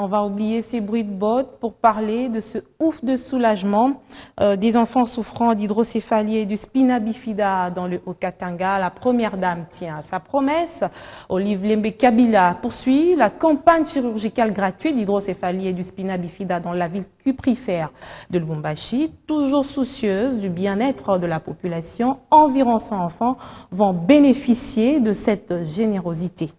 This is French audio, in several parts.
On va oublier ces bruits de bottes pour parler de ce ouf de soulagement des enfants souffrant d'hydrocéphalie et de spina bifida dans le Haut-Katanga. La première dame tient à sa promesse. Olive Lembe Kabila poursuit la campagne chirurgicale gratuite d'hydrocéphalie et du spina bifida dans la ville cuprifère de Lubumbashi. Toujours soucieuse du bien-être de la population, environ 100 enfants vont bénéficier de cette générosité.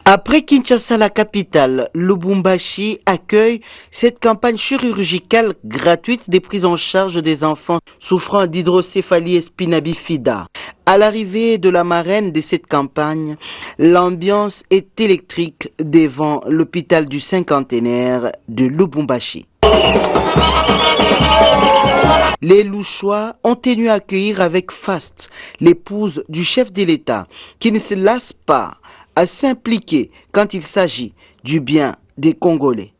Après Kinshasa, la capitale, Lubumbashi accueille cette campagne chirurgicale gratuite des prises en charge des enfants souffrant d'hydrocéphalie et spina bifida. À l'arrivée de la marraine de cette campagne, l'ambiance est électrique devant l'hôpital du cinquantenaire de Lubumbashi. Les Louchois ont tenu à accueillir avec faste l'épouse du chef de l'État qui ne se lasse pas à s'impliquer quand il s'agit du bien des Congolais.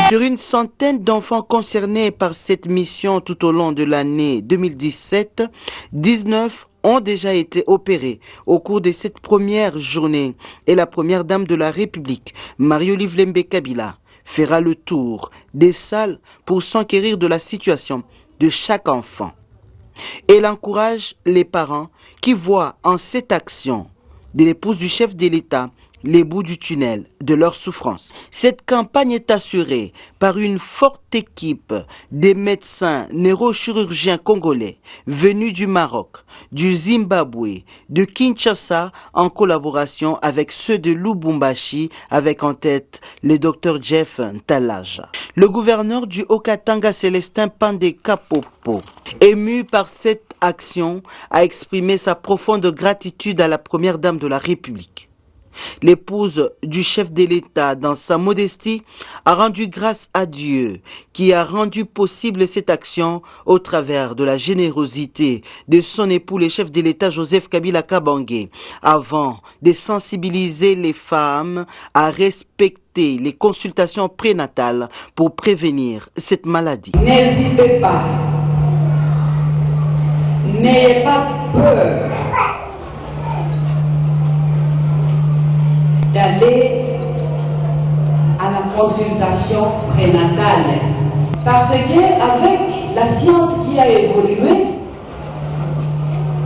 Sur une centaine d'enfants concernés par cette mission tout au long de l'année 2017, 19 ont déjà été opérés au cours de cette première journée et la première dame de la République, Marie-Olive Lembe Kabila, fera le tour des salles pour s'enquérir de la situation de chaque enfant. Elle encourage les parents qui voient en cette action de l'épouse du chef de l'État les bouts du tunnel de leur souffrance. Cette campagne est assurée par une forte équipe des médecins neurochirurgiens congolais venus du Maroc, du Zimbabwe, de Kinshasa en collaboration avec ceux de Lubumbashi avec en tête le Dr Jeff Ntalaja. Le gouverneur du Haut-Katanga, Célestin Pandé Kapopo, ému par cette action, a exprimé sa profonde gratitude à la première dame de la République. L'épouse du chef de l'État, dans sa modestie, a rendu grâce à Dieu qui a rendu possible cette action au travers de la générosité de son époux, le chef de l'État Joseph Kabila Kabange, avant de sensibiliser les femmes à respecter les consultations prénatales pour prévenir cette maladie. N'hésitez pas, n'ayez pas peur d'aller à la consultation prénatale. Parce qu'avec la science qui a évolué,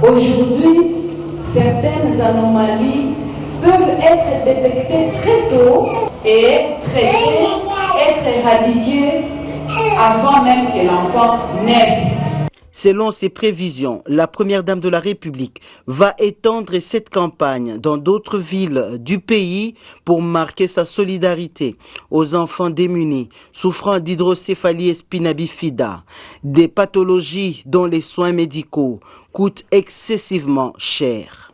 aujourd'hui, certaines anomalies peuvent être détectées très tôt et traitées, être éradiquées avant même que l'enfant naisse. Selon ses prévisions, la première dame de la République va étendre cette campagne dans d'autres villes du pays pour marquer sa solidarité aux enfants démunis souffrant d'hydrocéphalie et spina bifida, des pathologies dont les soins médicaux coûtent excessivement cher.